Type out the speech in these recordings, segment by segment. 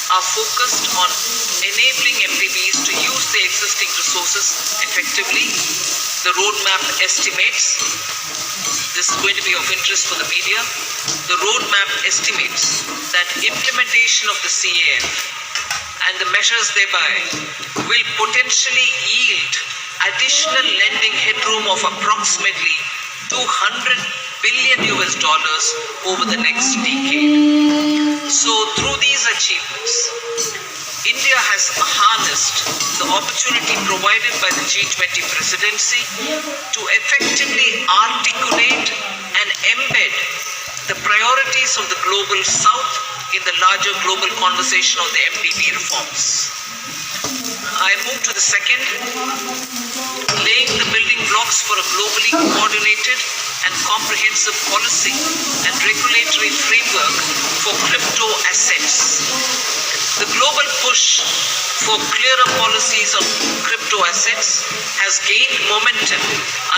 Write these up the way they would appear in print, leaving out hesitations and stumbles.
are focused on enabling MDBs to use their existing resources effectively. The roadmap estimates, this is going to be of interest for the media, the roadmap estimates that implementation of the CAF and the measures thereby will potentially yield additional lending headroom of approximately $200 billion over the next decade. So through these achievements, India has harnessed the opportunity provided by the G20 presidency to effectively articulate and embed the priorities of the global south in the larger global conversation on the MDB reforms. I move to the second, laying the building blocks for a globally coordinated and comprehensive policy and regulatory framework for crypto assets. The global push for clearer policies on crypto assets has gained momentum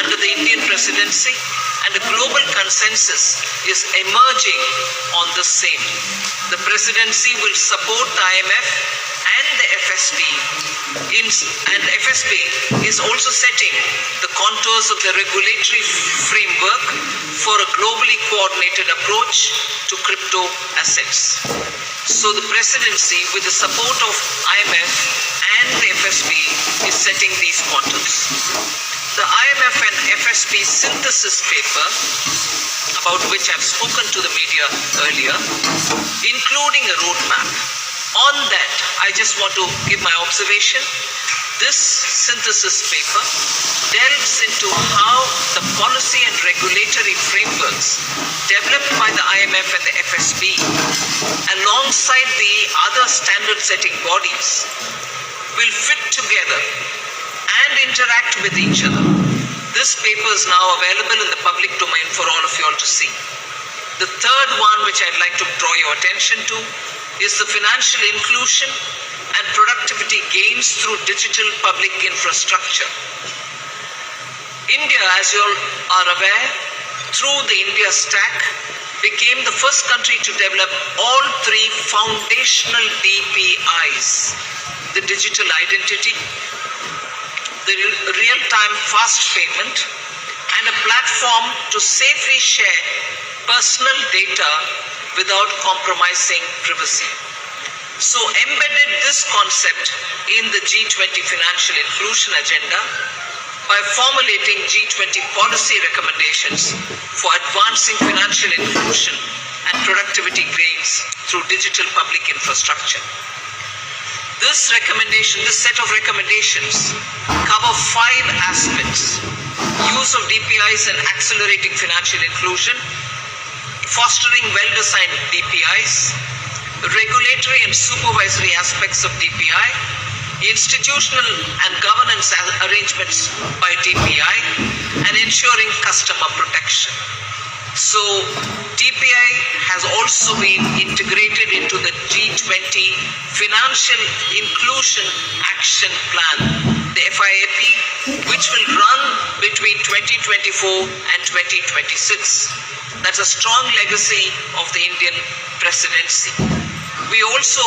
under the Indian Presidency, and a global consensus is emerging on the same. The Presidency will support the IMF and the FSB, and FSB is also setting the contours of the regulatory framework for a globally coordinated approach to crypto assets. So the Presidency, with the support of IMF and the FSB, is setting these contours. The IMF and FSB synthesis paper, about which I've spoken to the media earlier, including a roadmap. On that, I just want to give my observation. This synthesis paper delves into how the policy and regulatory frameworks developed by the IMF and the FSB, alongside the other standard-setting bodies, will fit together and interact with each other. This paper is now available in the public domain for all of you all to see. The third one, which I'd like to draw your attention to, is the financial inclusion and productivity gains through digital public infrastructure. India, as you all are aware, through the India Stack, became the first country to develop all three foundational DPIs: the digital identity, the real-time fast payment, and a platform to safely share personal data without compromising privacy. So embedded this concept in the G20 financial inclusion agenda by formulating G20 policy recommendations for advancing financial inclusion and productivity gains through digital public infrastructure. This set of recommendations cover 5 aspects: use of DPIs and accelerating financial inclusion, fostering well-designed DPIs, regulatory and supervisory aspects of DPI, institutional and governance arrangements by DPI, and ensuring customer protection. So DPI has also been integrated into the G20 Financial Inclusion Action Plan, the FIAP, which will run between 2024 and 2026. That's a strong legacy of the Indian Presidency. We also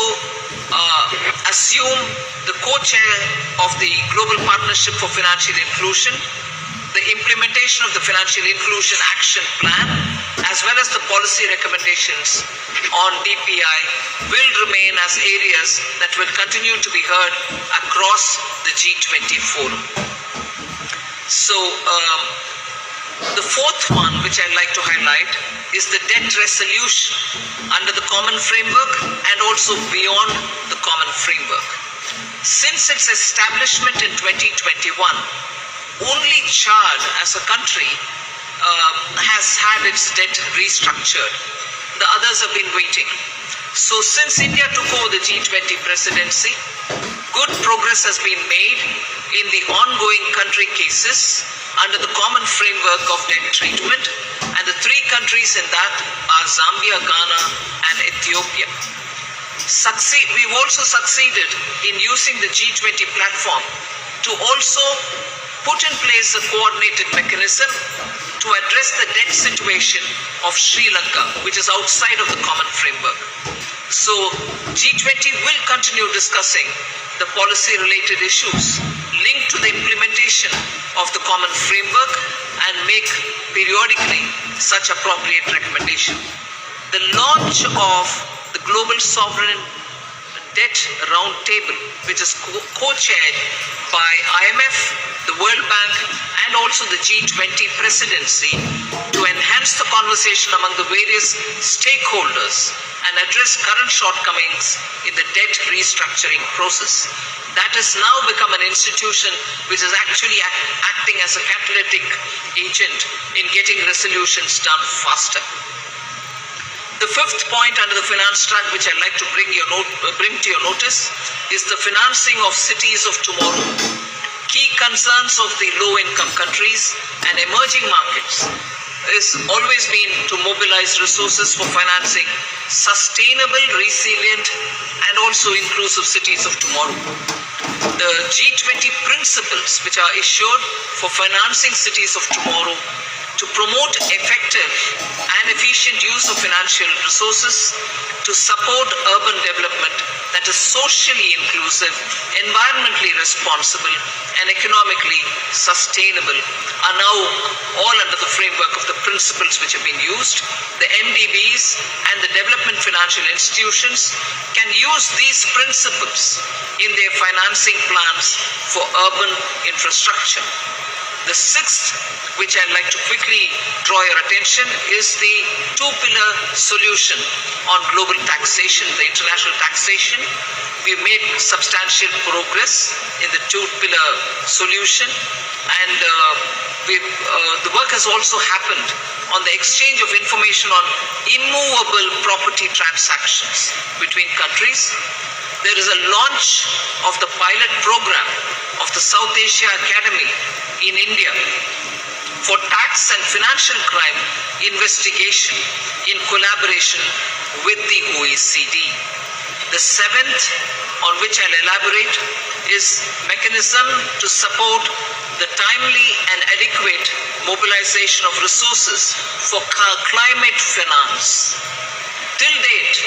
assume the co-chair of the Global Partnership for Financial Inclusion. The implementation of the Financial Inclusion Action Plan, as well as the policy recommendations on DPI, will remain as areas that will continue to be heard across the G20 forum. So, the fourth one, which I'd like to highlight, is the debt resolution under the common framework and also beyond the common framework. Since its establishment in 2021, only Chad as a country has had its debt restructured. The others have been waiting. So since India took over the G20 presidency, good progress has been made in the ongoing country cases under the common framework of debt treatment, and the 3 countries in that are Zambia, Ghana, and Ethiopia. We've also succeeded in using the G20 platform to also put in place a coordinated mechanism to address the debt situation of Sri Lanka, which is outside of the common framework. So G20 will continue discussing the policy-related issues linked to the implementation of the common framework and make periodically such appropriate recommendation. The launch of the Global Sovereign Debt Roundtable, which is co-chaired by IMF, the World Bank, and also the G20 Presidency, to enhance the conversation among the various stakeholders and address current shortcomings in the debt restructuring process. That has now become an institution which is actually acting as a catalytic agent in getting resolutions done faster. The fifth point under the finance track, which I'd like to bring to your notice, is the financing of cities of tomorrow. Key concerns of the low-income countries and emerging markets is always been to mobilize resources for financing sustainable, resilient, and also inclusive cities of tomorrow. The G20 principles, which are issued for financing cities of tomorrow, to promote effective and efficient use of financial resources, to support urban development that is socially inclusive, environmentally responsible, and economically sustainable, are now all under the framework of the principles which have been used. The MDBs and the development financial institutions can use these principles in their financing plans for urban infrastructure. The sixth, which I'd like to quickly draw your attention, is the two-pillar solution on global taxation, the international taxation. We've made substantial progress in the two-pillar solution, and the work has also happened on the exchange of information on immovable property transactions between countries. There is a launch of the pilot program of the South Asia Academy in India for tax and financial crime investigation in collaboration with the OECD. The seventh, on which I'll elaborate, is mechanism to support the timely and adequate mobilization of resources for climate finance. Till date,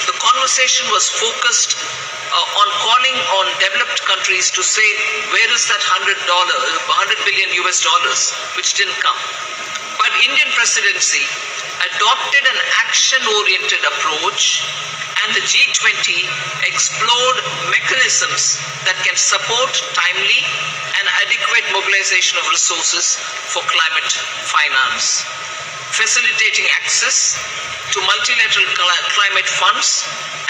the conversation was focused on calling on developed countries to say, where is that $100 billion US dollars, which didn't come. But Indian Presidency adopted an action-oriented approach, and the G20 explored mechanisms that can support timely and adequate mobilization of resources for climate finance, facilitating access to multilateral climate funds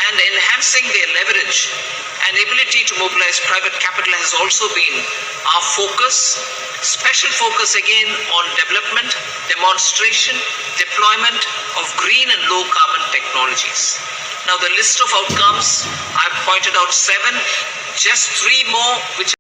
and enhancing their leverage and ability to mobilize private capital has also been our focus. Special focus again on development, demonstration, deployment of green and low carbon technologies. Now the list of outcomes, I've pointed out 7, just 3 more which